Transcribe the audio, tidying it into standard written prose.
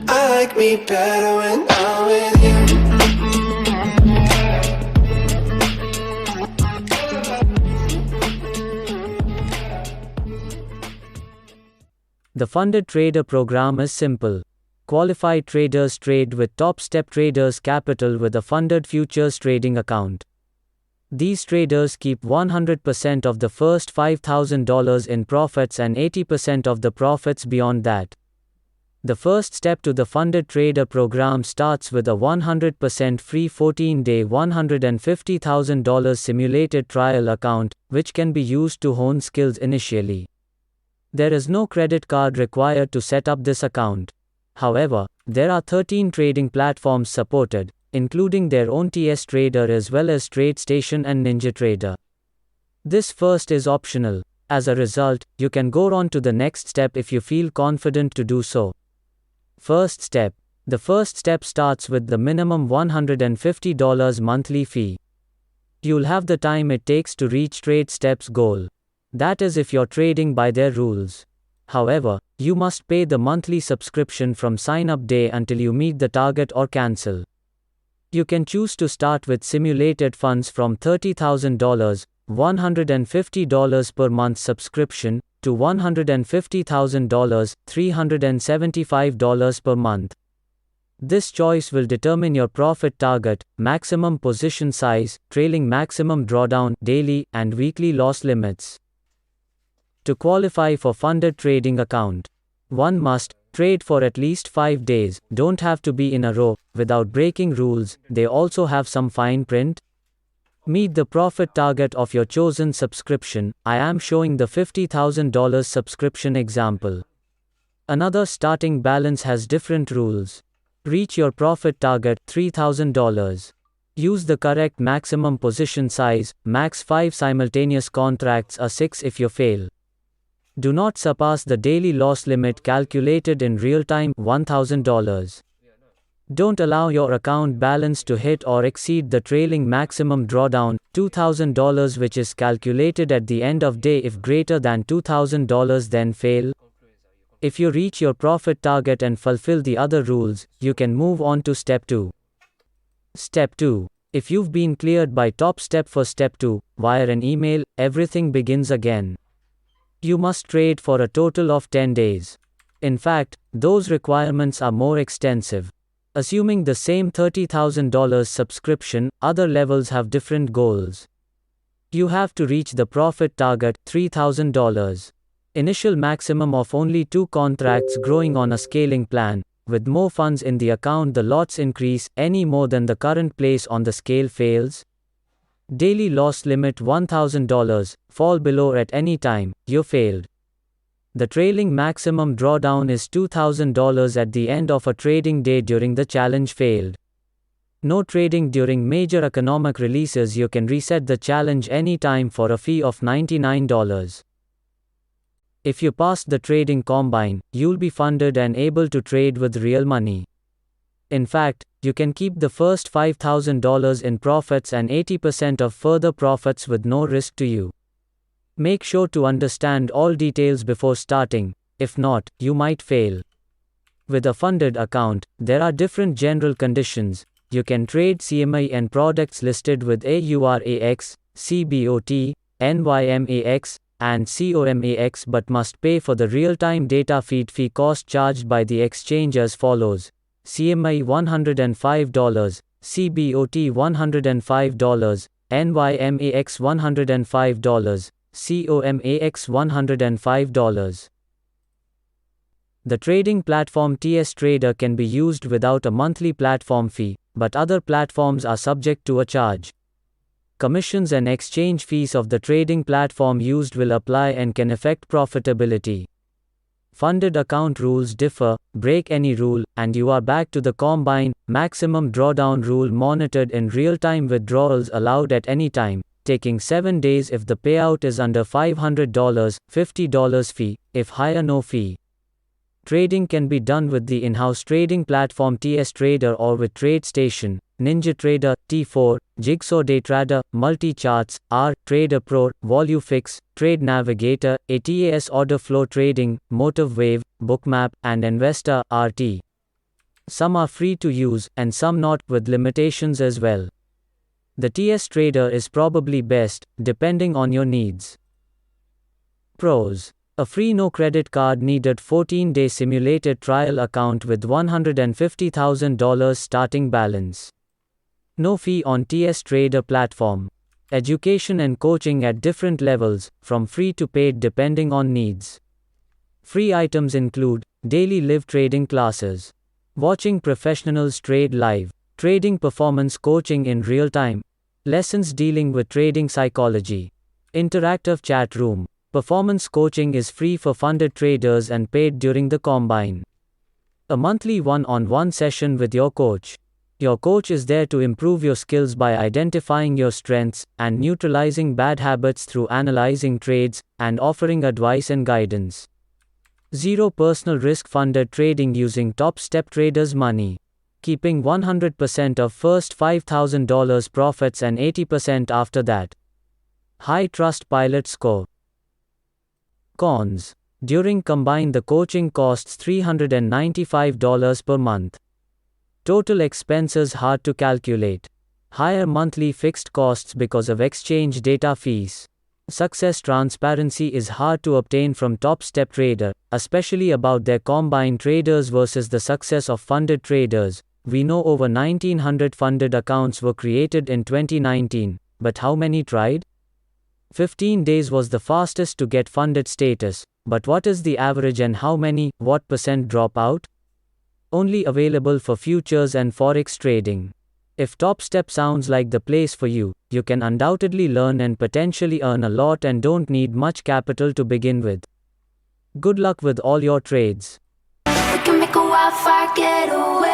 I like me better when I'm with you. The Funded Trader program is simple. Qualified traders trade with Top Step Traders Capital with a funded futures trading account. These traders keep 100% of the first $5,000 in profits and 80% of the profits beyond that. The first step to the Funded Trader program starts with a 100% free 14-day $150,000 simulated trial account, which can be used to hone skills initially. There is no credit card required to set up this account. However, there are 13 trading platforms supported, including their own TS Trader as well as TradeStation and NinjaTrader. This first is optional. As a result, you can go on to the next step if you feel confident to do so. First step. The first step starts with the minimum $150 monthly fee. You'll have the time it takes to reach TradeStep's goal. That is if you're trading by their rules. However, you must pay the monthly subscription from sign-up day until you meet the target or cancel. You can choose to start with simulated funds from $30,000, $150 per month subscription, to $150,000, $375 per month. This choice will determine your profit target, maximum position size, trailing maximum drawdown, daily and weekly loss limits. To qualify for funded trading account, one must trade for at least 5 days, don't have to be in a row, without breaking rules. They also have some fine print. Meet the profit target of your chosen subscription. I am showing the $50,000 subscription example. Another starting balance has different rules. Reach your profit target, $3,000. Use the correct maximum position size, max 5 simultaneous contracts or 6 if you fail. Do not surpass the daily loss limit calculated in real time, $1,000. Don't allow your account balance to hit or exceed the trailing maximum drawdown, $2,000, which is calculated at the end of day. If greater than $2,000, then fail. If you reach your profit target and fulfill the other rules, you can move on to step 2. Step 2. If you've been cleared by Top Step for step 2, via an email, everything begins again. You must trade for a total of 10 days. In fact, those requirements are more extensive. Assuming the same $30,000 subscription, other levels have different goals. You have to reach the profit target, $3,000. Initial maximum of only 2 contracts growing on a scaling plan. With more funds in the account, the lots increase. Any more than the current place on the scale fails. Daily loss limit $1,000. Fall below at any time, you failed. The trailing maximum drawdown is $2,000 at the end of a trading day during the challenge failed. No trading during major economic releases. You can reset the challenge anytime for a fee of $99. If you pass the trading combine, you'll be funded and able to trade with real money. In fact, you can keep the first $5,000 in profits and 80% of further profits with no risk to you. Make sure to understand all details before starting. If not, you might fail. With a funded account, there are different general conditions. You can trade CME and products listed with AURAX, CBOT, NYMAX, and COMAX, but must pay for the real-time data feed fee cost charged by the exchange as follows: CME $105, CBOT $105, NYMAX $105, COMAX $105. The trading platform TS Trader can be used without a monthly platform fee, but other platforms are subject to a charge. Commissions and exchange fees of the trading platform used will apply and can affect profitability. Funded account rules differ. Break any rule, and you are back to the combine. Maximum drawdown rule monitored in real time. Withdrawals allowed at any time, taking 7 days if the payout is under $500, $50 fee, if higher no fee. Trading can be done with the in-house trading platform TS Trader or with TradeStation, NinjaTrader, T4, Jigsaw Daytrader, Multi-Charts, R, Trader Pro, VolueFix, Trade Navigator, ATAS Order Flow Trading, MotiveWave, Bookmap, and Investor, RT. Some are free to use, and some not, with limitations as well. The TS Trader is probably best, depending on your needs. Pros: a free no credit card needed 14-day simulated trial account with $150,000 starting balance. No fee on TS Trader platform. Education and coaching at different levels, from free to paid depending on needs. Free items include daily live trading classes, watching professionals trade live, trading performance coaching in real time, lessons dealing with trading psychology, interactive chat room. Performance coaching is free for funded traders and paid during the combine. A monthly one-on-one session with your coach. Your coach is there to improve your skills by identifying your strengths and neutralizing bad habits through analyzing trades and offering advice and guidance. Zero personal risk funded trading using Top Step Traders money. Keeping 100% of first $5,000 profits and 80% after that. High Trustpilot score. Cons. During combine the coaching costs $395 per month. Total expenses hard to calculate. Higher monthly fixed costs because of exchange data fees. Success transparency is hard to obtain from Top Step Trader, especially about their combine traders versus the success of funded traders. We know over 1900 funded accounts were created in 2019, but how many tried? 15 days was the fastest to get funded status, but what is the average and what % drop out? Only available for futures and forex trading. If Top Step sounds like the place for you, you can undoubtedly learn and potentially earn a lot and don't need much capital to begin with. Good luck with all your trades. We can make a wildfire get away.